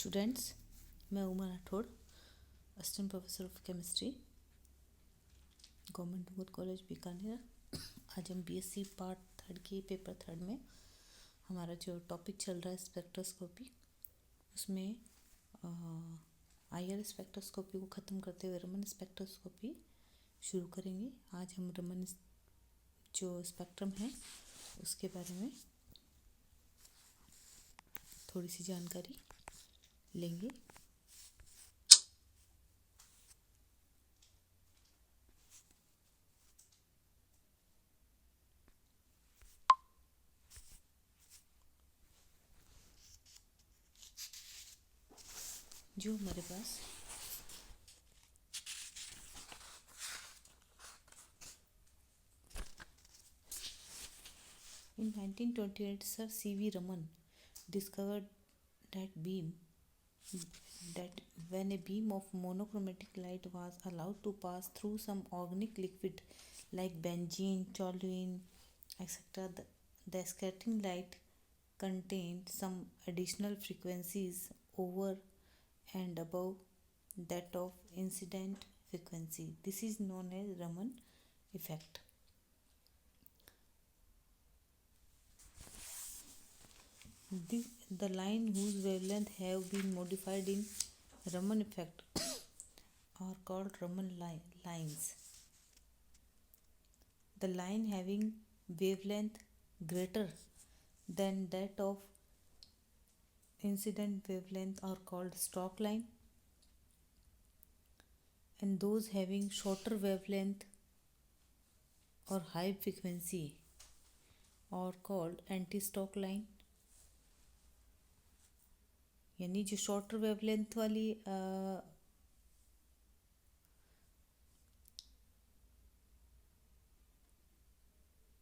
Students, मैं Uma Rathore, assistant professor of chemistry, government board college Bikaner. आज हम बीएससी पार्ट थर्ड के पेपर थर्ड में हमारा जो टॉपिक चल रहा है स्पेक्ट्रोस्कोपी, उसमें आईआर स्पेक्ट्रोस्कोपी को ख़त्म करते हुए रमन स्पेक्ट्रोस्कोपी शुरू करेंगे। आज हम रमन जो स्पेक्ट्रम है उसके बारे में थोड़ी सी जानकारी लेंगे। जो हमारे पास in 1928 Sir C.V. Raman discovered that when a beam of monochromatic light was allowed to pass through some organic liquid like benzene, toluene, etc., the scattering light contained some additional frequencies over and above that of incident frequency. This is known as Raman effect. The line whose wavelength have been modified in Raman effect are called Raman lines. The line having wavelength greater than that of incident wavelength are called stroke line, and those having shorter wavelength or high frequency are called anti-stroke line. यानी जो shorter wavelength वाली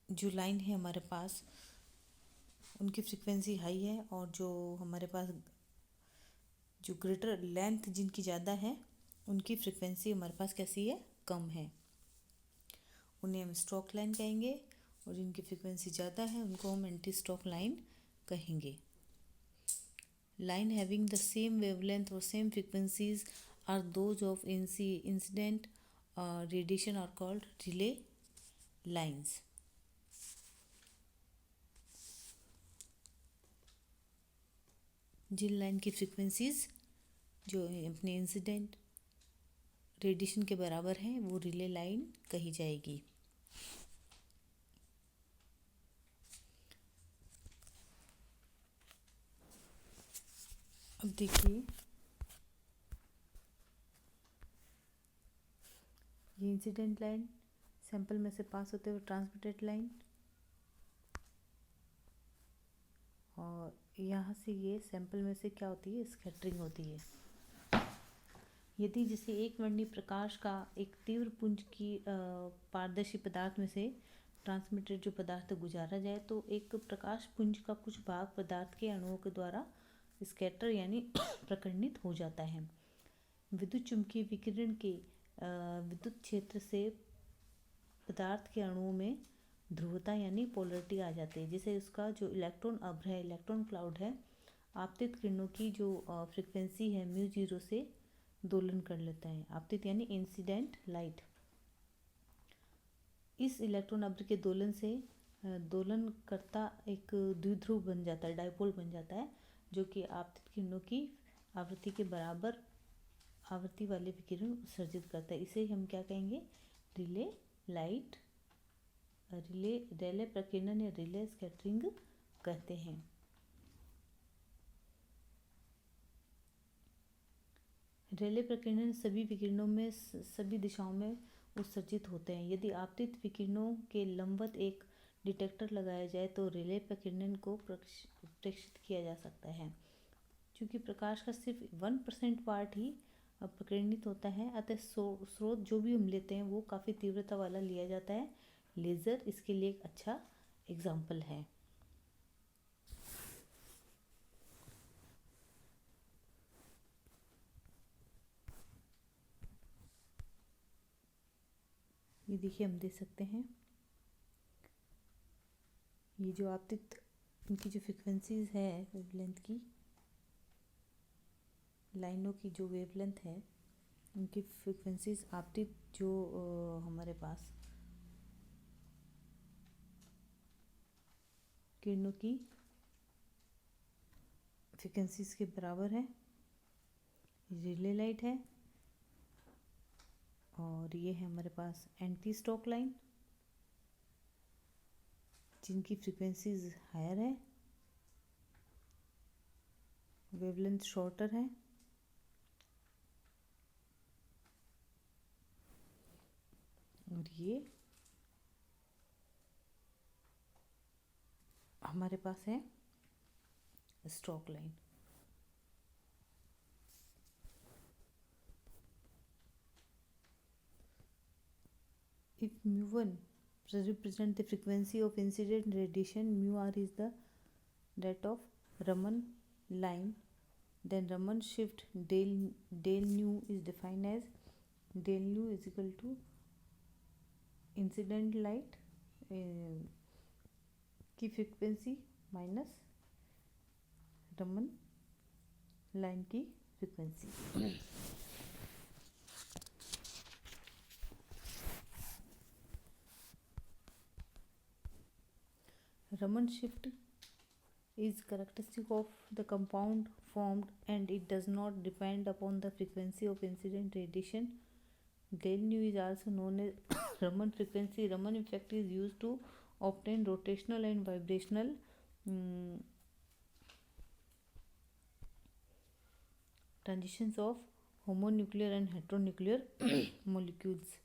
जो line है हमारे पास, उनकी frequency high है, और जो हमारे पास जो ग्रेटर लेंथ जिनकी ज़्यादा है उनकी फ्रीक्वेंसी हमारे पास कैसी है, कम है। उन्हें हम स्ट्रोक लाइन कहेंगे, और जिनकी फ्रीक्वेंसी ज़्यादा है उनको हम एंटी स्ट्रोक लाइन कहेंगे। Line having the same wavelength or same frequencies are those of incident radiation are called relay lines. जिन लाइन की फ्रीक्वेंसीज जो अपने इंसिडेंट रेडिएशन के बराबर हैं वो रिले लाइन कही जाएगी। अब देखिए, ये इंसिडेंट लाइन सैंपल में से पास होते हुए ट्रांसमिटेड लाइन, और यहाँ से ये सैंपल में से क्या होती है, स्कैटरिंग होती है। यदि जैसे एक वर्णी प्रकाश का एक तीव्र पुंज की पारदर्शी पदार्थ में से ट्रांसमिटेड जो पदार्थ गुजारा जाए, तो एक प्रकाश पुंज का कुछ भाग पदार्थ के अणुओं के द्वारा स्कैटर यानी प्रकर्णित हो जाता है। विद्युत चुम्बकीय विकिरण के विद्युत क्षेत्र से पदार्थ के अणुओं में ध्रुवता यानी पोलरिटी आ जाती है। जैसे उसका जो इलेक्ट्रॉन अभ्र है, इलेक्ट्रॉन क्लाउड है, आपतित किरणों की जो फ्रिक्वेंसी है μ0 से दोलन कर लेता है। आपतित यानी इंसिडेंट लाइट। इस इलेक्ट्रॉन अभ्र के दोलन से दोलन करता एक द्विध्रुव बन जाता है, डायपोल बन जाता है, जो कि आपतित किरणों की आवृत्ति के बराबर आवृत्ति वाले विकिरण उत्सर्जित करता है। इसे हम क्या कहेंगे, रिले लाइट, रिले प्रकीर्णन या रिले स्कैटरिंग कहते हैं। रिले प्रकीर्णन सभी विकिरणों में सभी दिशाओं में उत्सर्जित होते हैं। यदि आपतित विकिरणों के लंबवत एक डिटेक्टर लगाया जाए तो रिले प्रकीर्णन को प्रेक्षित किया जा सकता है। क्योंकि प्रकाश का सिर्फ 1% पार्ट ही प्रकीर्णित होता है, अतः स्रोत जो भी हम लेते हैं वो काफ़ी तीव्रता वाला लिया जाता है। लेज़र इसके लिए एक अच्छा एग्जाम्पल है। ये देखिए, हम देख सकते हैं ये जो आपतित इनकी जो फ्रिक्वेंसीज है वेवलेंथ की, लाइनों की जो वेवलेंथ है उनकी फ्रिक्वेंसीज आपतित जो हमारे पास किरणों की फ्रिक्वेंसीज के बराबर है। रिले लाइट है और ये है हमारे पास एंटी स्टॉक लाइन जिनकी फ्रिक्वेंसीज हायर है, वेवलेंथ शॉर्टर है। और ये हमारे पास है stock line. If mu1 represent the frequency of incident radiation, mu r is that of Raman line, then Raman shift del nu is defined as del nu is equal to incident light की frequency minus Raman line की frequency. Raman shift is characteristic of the compound formed and it does not depend upon the frequency of incident radiation. Del nu is also known as Raman frequency. Raman effect is used to obtain rotational and vibrational transitions of homonuclear and heteronuclear molecules.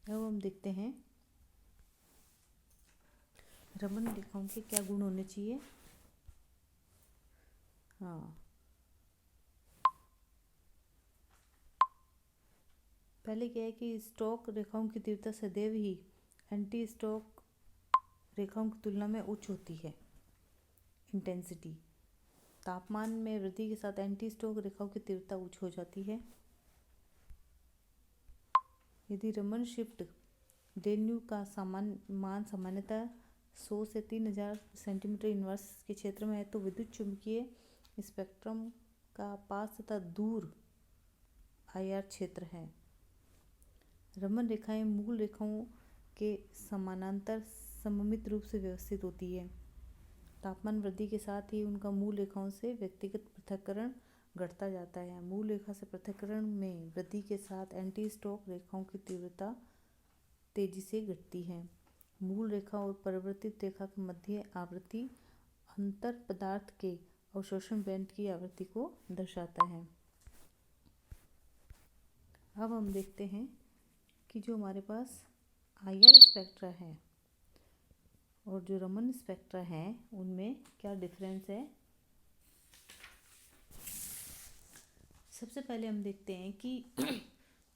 अब हम देखते हैं रमन रेखाओं के क्या गुण होने चाहिए। हाँ, पहले क्या है कि स्टॉक रेखाओं की तीव्रता सदैव ही एंटी स्टॉक रेखाओं की तुलना में उच्च होती है। इंटेंसिटी तापमान में वृद्धि के साथ एंटी स्टॉक रेखाओं की तीव्रता उच्च हो जाती है। यदि रमन शिफ्ट डेल न्यू का मान सामान्यतः 100 से 3000 सेंटीमीटर इनवर्स के क्षेत्र में है तो विद्युत चुंबकीय स्पेक्ट्रम का पास तथा दूर आईआर क्षेत्र है। रमन रेखाएं मूल रेखाओं के समानांतर सममित रूप से व्यवस्थित होती है। तापमान वृद्धि के साथ ही उनका मूल रेखाओं से व्यक्तिगत पृथक्करण घटता जाता है। मूल रेखा से पृथक्करण में वृद्धि के साथ एंटी स्टॉक रेखाओं की तीव्रता तेजी से घटती है। मूल रेखा और परिवर्तित रेखा के मध्य आवृत्ति अंतर पदार्थ के अवशोषण बैंड की आवृत्ति को दर्शाता है। अब हम देखते हैं कि जो हमारे पास आईआर स्पेक्ट्रा है और जो रमन स्पेक्ट्रा है उनमें क्या डिफरेंस है। सबसे पहले हम देखते हैं कि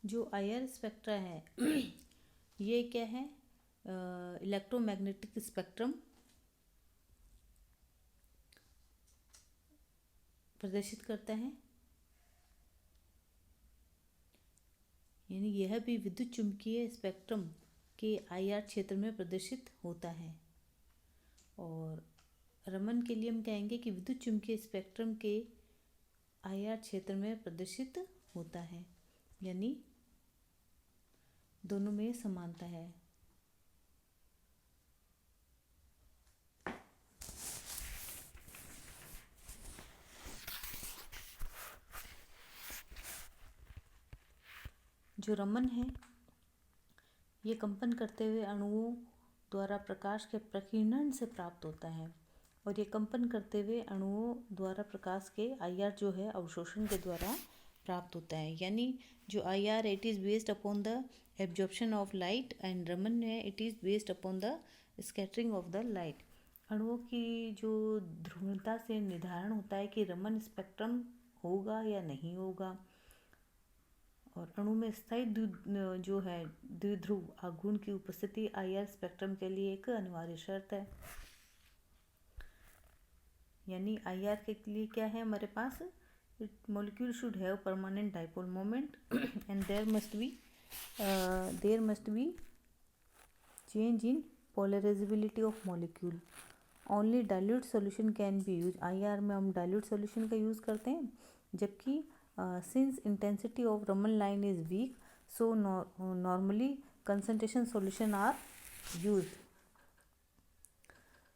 जो आईआर स्पेक्ट्रा है ये क्या है, इलेक्ट्रोमैग्नेटिक स्पेक्ट्रम प्रदर्शित करता है। यानी यह भी विद्युत चुम्बकीय स्पेक्ट्रम के आईआर क्षेत्र में प्रदर्शित होता है। और रमन के लिए हम कहेंगे कि विद्युत चुम्बकीय स्पेक्ट्रम के आईआर क्षेत्र में प्रदर्शित होता है। यानी दोनों में समानता है। जो रमन है ये कंपन करते हुए अणुओं द्वारा प्रकाश के प्रकीर्णन से प्राप्त होता है और ये कंपन करते हुए अणुओं द्वारा प्रकाश के आईआर जो है अवशोषण के द्वारा प्राप्त होता है। यानी जो IR it is based upon the absorption of light and Raman है it is based upon the scattering of the light. अणुओं की जो ध्रुवता से निर्धारण होता है कि रमन स्पेक्ट्रम होगा या नहीं होगा। और अणु में स्थायी जो है द्विध्रुव आघूर्ण की उपस्थिति आईआर स्पेक्ट्रम के लिए एक अनिवार्य शर्त है। यानी आईआर के लिए क्या है हमारे पास molecule should have permanent dipole moment and there must be change in polarizability of molecule. Only dilute solution can be used. IR में हम dilute solution का यूज़ करते हैं, जबकि since intensity of Raman line is weak, so normally concentration solution are used.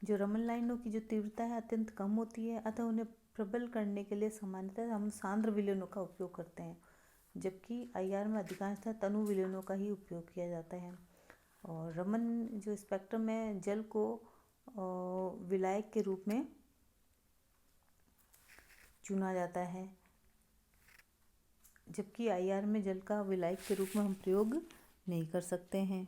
जो रमन लाइनों की जो तीव्रता है अत्यंत कम होती है, अतः उन्हें प्रबल करने के लिए सामान्यतः हम सांद्र विलयनों का उपयोग करते हैं, जबकि IR में अधिकांशतः तनु विलयनों का ही उपयोग किया जाता है। और रमन जो स्पेक्ट्रम है जल को विलायक के रूप में चुना जाता है, जबकि IR में जल का विलायक के रूप में हम प्रयोग नहीं कर सकते हैं।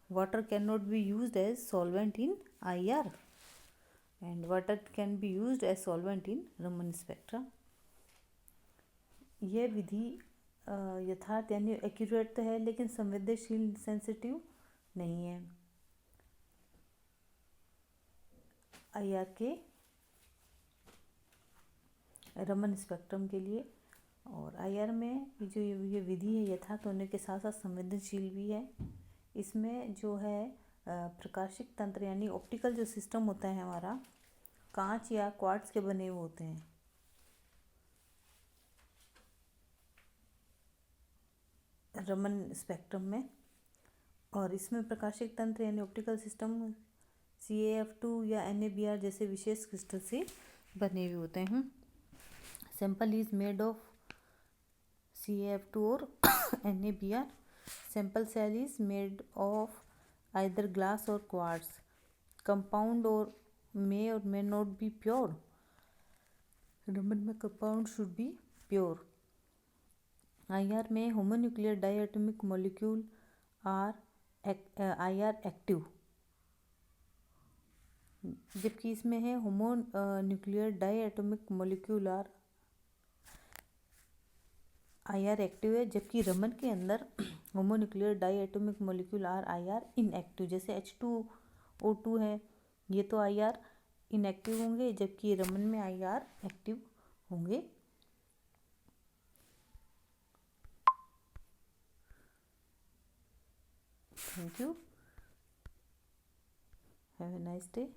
Water cannot be used as solvent in IR and water can be used as solvent in Raman spectra. यह विधि यथार्थ यानी एक्यूरेट तो है लेकिन संवेदनशील सेंसिटिव नहीं है IR के रमन स्पेक्ट्रम के लिए। और IR में जो ये विधि है यथार्थ होने के साथ साथ संवेदनशील भी है। इसमें जो है प्रकाशिक तंत्र यानी ऑप्टिकल जो सिस्टम होता है हमारा, कांच या क्वार्ट्ज के बने हुए होते हैं। रमन स्पेक्ट्रम में, और इसमें प्रकाशिक तंत्र यानी ऑप्टिकल सिस्टम CaF2 या NaBr जैसे विशेष क्रिस्टल से बने हुए होते हैं। Sample is made of CaF2 और NaBr. Sample cell is made of either glass or quartz. Compound or may not be pure. Raman में compound should be pure. IR में homonuclear diatomic molecule are IR active, जबकि इसमें है homonuclear diatomic molecule are IR active है, जबकि रमन के अंदर homonuclear diatomic molecule are IR inactive. जैसे H2O2 है, ये तो IR इनएक्टिव होंगे, जबकि रमन में IR एक्टिव होंगे। Thank you, have a nice day.